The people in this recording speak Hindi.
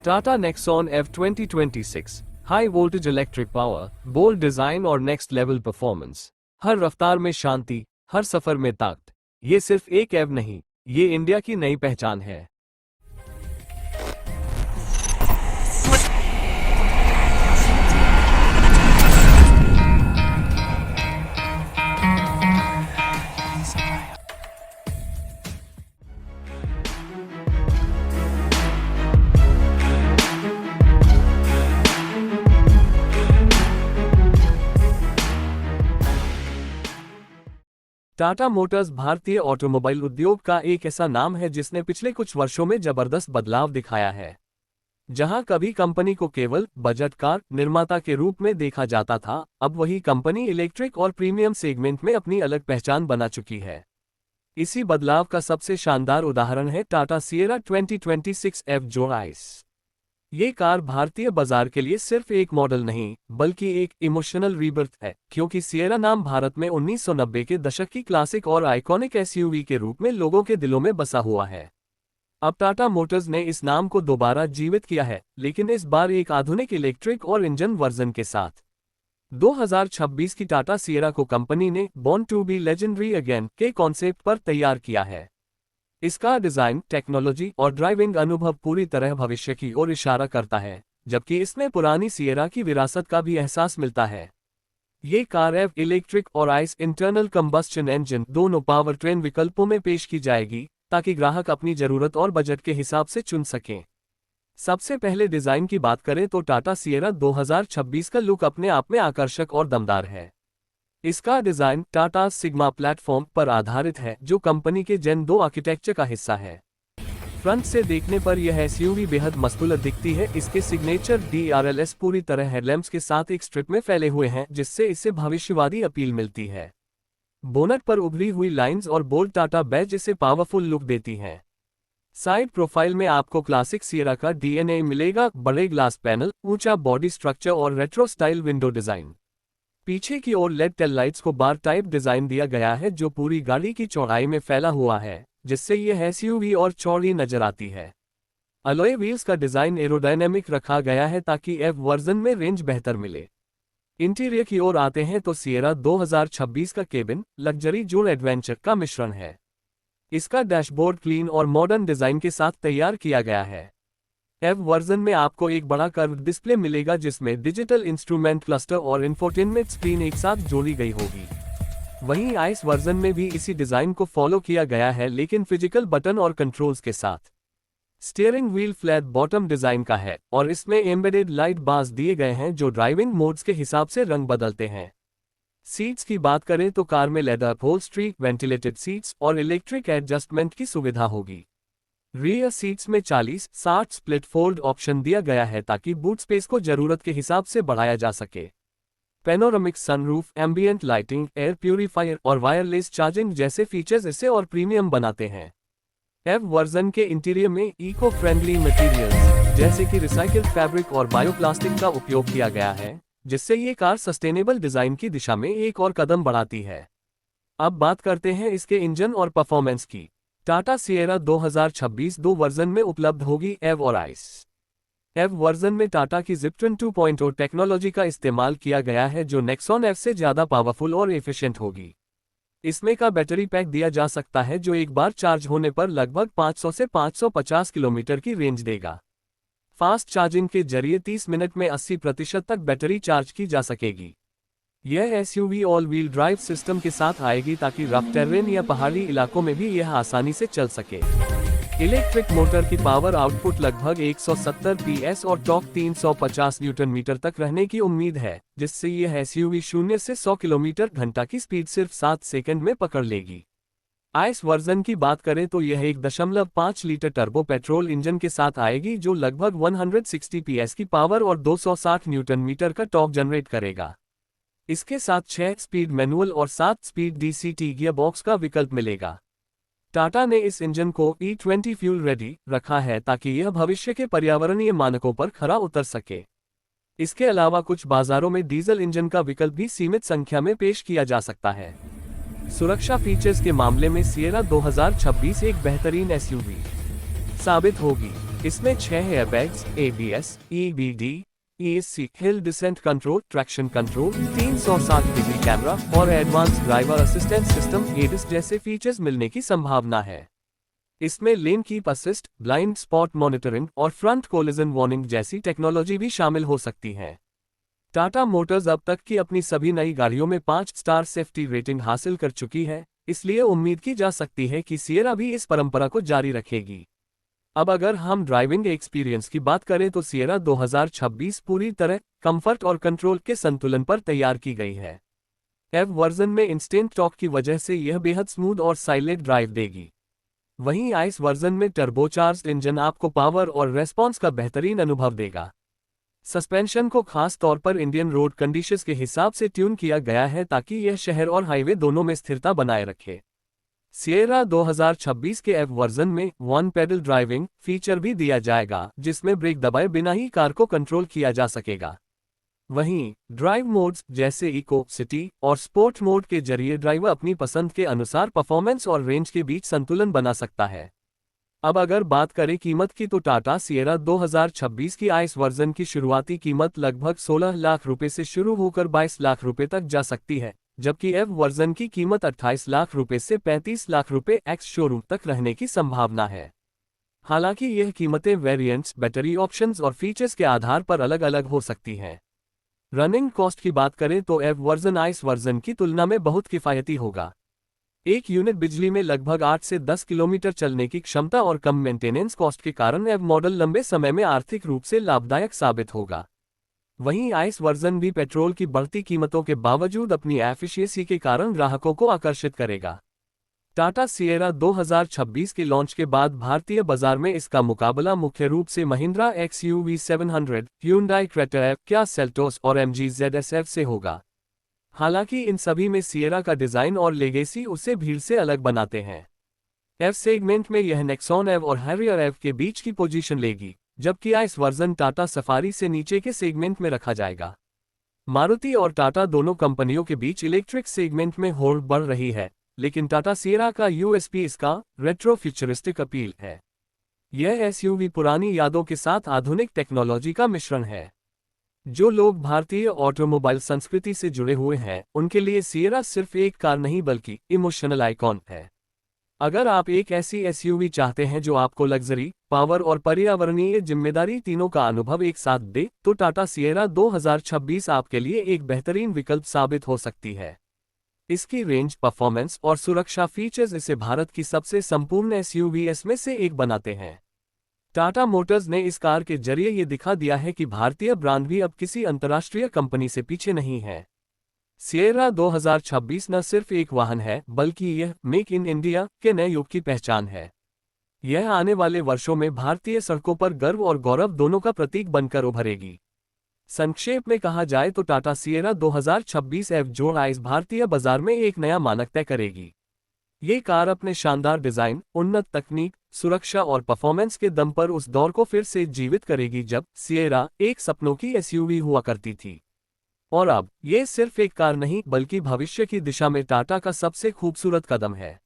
Tata Nexon F 2026 high voltage electric power, bold design और नेक्स्ट लेवल परफॉर्मेंस। हर रफ्तार में शांति, हर सफर में ताकत। ये सिर्फ एक एव नहीं, ये इंडिया की नई पहचान है। टाटा मोटर्स भारतीय ऑटोमोबाइल उद्योग का एक ऐसा नाम है जिसने पिछले कुछ वर्षों में जबरदस्त बदलाव दिखाया है। जहां कभी कंपनी को केवल बजट कार निर्माता के रूप में देखा जाता था, अब वही कंपनी इलेक्ट्रिक और प्रीमियम सेगमेंट में अपनी अलग पहचान बना चुकी है। इसी बदलाव का सबसे शानदार उदाहरण है टाटा सिएरा 2026 एफ जो आइस। ये कार भारतीय बाजार के लिए सिर्फ एक मॉडल नहीं, बल्कि एक इमोशनल रीबर्थ है, क्योंकि सिएरा नाम भारत में 1990 के दशक की क्लासिक और आइकॉनिक एसयूवी के रूप में लोगों के दिलों में बसा हुआ है। अब टाटा मोटर्स ने इस नाम को दोबारा जीवित किया है, लेकिन इस बार एक आधुनिक इलेक्ट्रिक और इंजन वर्जन के साथ। 2026 की टाटा सिएरा को कंपनी ने born to be legendary again के कॉन्सेप्ट पर तैयार किया है। इसका डिजाइन, टेक्नोलॉजी और ड्राइविंग अनुभव पूरी तरह भविष्य की ओर इशारा करता है, जबकि इसमें पुरानी सिएरा की विरासत का भी एहसास मिलता है। ये कार एव इलेक्ट्रिक और आइस इंटरनल कंबस्शन इंजन दोनों पावर ट्रेन विकल्पों में पेश की जाएगी, ताकि ग्राहक अपनी जरूरत और बजट के हिसाब से चुन सकें। सबसे पहले डिजाइन की बात करें तो टाटा सिएरा 2026 का लुक अपने आप में आकर्षक और दमदार है। इसका डिजाइन टाटा सिग्मा प्लेटफॉर्म पर आधारित है, जो कंपनी के जेन 2 आर्किटेक्चर का हिस्सा है। फ्रंट से देखने पर यह एसयूवी बेहद मस्कुलर दिखती है। इसके सिग्नेचर DRLS पूरी तरह हेडलैम्प्स के साथ एक स्ट्रिप में फैले हुए हैं, जिससे इसे भविष्यवादी अपील मिलती है। बोनट पर उभरी हुई लाइंस और बोल्ड टाटा बैज इसे पावरफुल लुक देती हैं। साइड प्रोफाइल में आपको क्लासिक सिएरा का DNA मिलेगा, बड़े ग्लास पैनल, ऊंचा बॉडी स्ट्रक्चर और रेट्रो स्टाइल विंडो डिजाइन। पीछे की ओर लेड टेल लाइट्स को बार टाइप डिजाइन दिया गया है, जो पूरी गाड़ी की चौड़ाई में फैला हुआ है, जिससे यह एसयूवी और चौड़ी नजर आती है। अलॉय व्हील्स का डिजाइन एरोडायनेमिक रखा गया है ताकि एफ वर्जन में रेंज बेहतर मिले। इंटीरियर की ओर आते हैं तो सिएरा 2026 का केबिन लग्जरी जोन एडवेंचर का मिश्रण है। इसका डैशबोर्ड क्लीन और मॉडर्न डिजाइन के साथ तैयार किया गया है। एफ वर्जन में आपको एक बड़ा कर्व डिस्प्ले मिलेगा, जिसमें डिजिटल इंस्ट्रूमेंट क्लस्टर और इंफोटेनमेंट स्क्रीन एक साथ जोड़ी गई होगी। वहीं आइस वर्जन में भी इसी डिजाइन को फॉलो किया गया है, लेकिन फिजिकल बटन और कंट्रोल्स के साथ। Steering wheel flat bottom design का है और इसमें एम्बेडेड लाइट बार्स दिए गए हैं, जो ड्राइविंग मोड्स के हिसाब से रंग बदलते हैं। सीट्स की बात करें तो कार में लेदर अपहोल्स्ट्री, वेंटिलेटेड सीट्स और इलेक्ट्रिक एडजस्टमेंट की सुविधा होगी। रियर सीट्स में 40-60 स्प्लिट फोल्ड ऑप्शन दिया गया है, ताकि बूट स्पेस को जरूरत के हिसाब से बढ़ाया जा सके। Panoramic sunroof, ambient lighting, air purifier और वायरलेस चार्जिंग जैसे फीचर्स इसे और प्रीमियम बनाते हैं। एफ वर्जन के इंटीरियर में इको फ्रेंडली मटेरियल्स जैसे कि रिसाइकिल्ड फैब्रिक और बायोप्लास्टिक का उपयोग किया गया है, जिससे ये कार सस्टेनेबल डिजाइन की दिशा में एक और कदम बढ़ाती है। अब बात करते हैं इसके इंजन और परफॉर्मेंस की। टाटा सिएरा 2026 दो वर्जन में उपलब्ध होगी, एव और आइस। एव वर्जन में टाटा की जिप्ट्रन 2.0 टेक्नोलॉजी का इस्तेमाल किया गया है, जो नेक्सॉन एफ से ज़्यादा पावरफुल और एफिशिएंट होगी। इसमें का बैटरी पैक दिया जा सकता है, जो एक बार चार्ज होने पर लगभग 500 से 550 किलोमीटर की रेंज देगा। फास्ट चार्जिंग के जरिए 30 मिनट में 80% तक बैटरी चार्ज की जा सकेगी। यह SUV all wheel drive system के साथ आएगी, ताकि रफ टेरेन या पहाड़ी इलाकों में भी यह आसानी से चल सके। इलेक्ट्रिक मोटर की पावर आउटपुट लगभग 170 PS और टॉर्क 350 न्यूटन मीटर तक रहने की उम्मीद है, जिससे यह एसयूवी 0 से 100 किलोमीटर घंटा की स्पीड सिर्फ 7 सेकंड में पकड़ लेगी। आइस वर्जन की बात करें तो यह 1.5 लीटर टर्बो पेट्रोल इंजन के साथ आएगी, जो लगभग 160 PS की पावर और 260 न्यूटन मीटर का टॉर्क जनरेट करेगा। इसके साथ 6 स्पीड मैनुअल और 7 स्पीड DCT गियरबॉक्स का विकल्प मिलेगा। टाटा ने इस इंजन को E20 फ्यूल रेडी रखा है, ताकि यह भविष्य के पर्यावरणीय मानकों पर खरा उतर सके। इसके अलावा कुछ बाजारों में डीजल इंजन का विकल्प भी सीमित संख्या में पेश किया जा सकता है। सुरक्षा फीचर्स के मामले में सिएरा 2026 एक बेहतरीन एसयूवी साबित होगी। इसमें 6 airbags, ABS, EBD, ESC, hill descent control, traction control, 360 degree camera और advance driver assistance system ADAS जैसे फीचर्स मिलने की संभावना है। इसमें lane keep assist, blind spot monitoring और फ्रंट कोलिजन वार्निंग जैसी टेक्नोलॉजी भी शामिल हो सकती है। टाटा मोटर्स अब तक की अपनी सभी नई गाड़ियों में 5 स्टार सेफ्टी रेटिंग हासिल कर चुकी है, इसलिए उम्मीद की जा सकती है कि सिएरा भी इस परंपरा को जारी रखेगी। अब अगर हम ड्राइविंग एक्सपीरियंस की बात करें तो सिएरा 2026 पूरी तरह कंफर्ट और कंट्रोल के संतुलन पर तैयार की गई है। EV वर्जन में इंस्टेंट टॉर्क की वजह से यह बेहद स्मूथ और साइलेंट ड्राइव देगी। वहीं आइस वर्जन में टर्बोचार्ज्ड इंजन आपको पावर और रेस्पॉन्स का बेहतरीन अनुभव देगा। सस्पेंशन को खास तौर पर इंडियन रोड कंडीशंस के हिसाब से ट्यून किया गया है ताकि यह शहर और हाईवे दोनों में स्थिरता बनाए रखे। सिएरा 2026 के EV वर्जन में वन पेडल ड्राइविंग फीचर भी दिया जाएगा, जिसमें ब्रेक दबाए बिना ही कार को कंट्रोल किया जा सकेगा। वहीं ड्राइव मोड्स जैसे इको, सिटी और स्पोर्ट मोड के जरिए ड्राइवर अपनी पसंद के अनुसार परफॉर्मेंस और रेंज के बीच संतुलन बना सकता है। अब अगर बात करें कीमत की तो टाटा सिएरा 2026 की आइस वर्जन की शुरुआती कीमत लगभग 16 लाख रुपए से शुरू होकर 22 लाख रुपए तक जा सकती है, जबकि EV वर्जन की कीमत 28 लाख रुपए से 35 लाख रुपए एक्स शोरूम तक रहने की संभावना है। हालांकि यह कीमतें वेरिएंट्स, बैटरी ऑप्शंस और फीचर्स के आधार पर अलग अलग हो सकती हैं। रनिंग कॉस्ट की बात करें तो EV वर्जन आइस वर्जन की तुलना में बहुत किफायती होगा। एक यूनिट बिजली में लगभग 8 से 10 किलोमीटर चलने की क्षमता और कम मेंटेनेंस कॉस्ट के कारण EV मॉडल लंबे समय में आर्थिक रूप से लाभदायक साबित होगा। वहीं आइस वर्जन भी पेट्रोल की बढ़ती कीमतों के बावजूद अपनी एफिशिएंसी के कारण ग्राहकों को आकर्षित करेगा। टाटा सिएरा 2026 के लॉन्च के बाद भारतीय बाजार में इसका मुकाबला मुख्य रूप से Mahindra XUV 700, Hyundai Creta, Kia Seltos और MG ZS-EV से होगा। हालांकि इन सभी में सिएरा का डिजाइन और लेगेसी उसे भीड़ से अलग बनाते हैं। EV सेगमेंट में यह नेक्सॉन EV और हैरियर EV के बीच की पोजीशन लेगी, जबकि आइस वर्जन टाटा सफारी से नीचे के सेगमेंट में रखा जाएगा। मारुति और टाटा दोनों कंपनियों के बीच इलेक्ट्रिक सेगमेंट में होड़ बढ़ रही है, लेकिन टाटा सिएरा का USP इसका रेट्रो फ्यूचरिस्टिक अपील है। यह SUV पुरानी यादों के साथ आधुनिक टेक्नोलॉजी का मिश्रण है। जो लोग भारतीय ऑटोमोबाइल संस्कृति से जुड़े हुए हैं, उनके लिए सिएरा सिर्फ एक कार नहीं बल्कि इमोशनल आइकॉन है। अगर आप एक ऐसी SUV चाहते हैं जो आपको लग्जरी, पावर और पर्यावरणीय जिम्मेदारी तीनों का अनुभव एक साथ दे, तो टाटा सिएरा 2026 आपके लिए एक बेहतरीन विकल्प साबित हो सकती है। इसकी रेंज, परफॉर्मेंस और सुरक्षा फीचर्स इसे भारत की सबसे संपूर्ण SUVs में से एक बनाते हैं। टाटा मोटर्स ने इस कार के जरिए ये दिखा दिया है कि भारतीय ब्रांड भी अब किसी अंतर्राष्ट्रीय कंपनी से पीछे नहीं है। सिएरा 2026 न सिर्फ एक वाहन है, बल्कि यह मेक इन इंडिया के नए युग की पहचान है। यह आने वाले वर्षों में भारतीय सड़कों पर गर्व और गौरव दोनों का प्रतीक बनकर उभरेगी। संक्षेप में कहा जाए तो टाटा सिएरा 2026 EV जोड़ आइस भारतीय बाजार में एक नया मानक तय करेगी। ये कार अपने शानदार डिजाइन, उन्नत तकनीक, सुरक्षा और परफॉर्मेंस के दम पर उस दौर को फिर से जीवित करेगी जब सिएरा एक सपनों की SUV हुआ करती थी। और अब ये सिर्फ एक कार नहीं बल्कि भविष्य की दिशा में टाटा का सबसे खूबसूरत कदम है।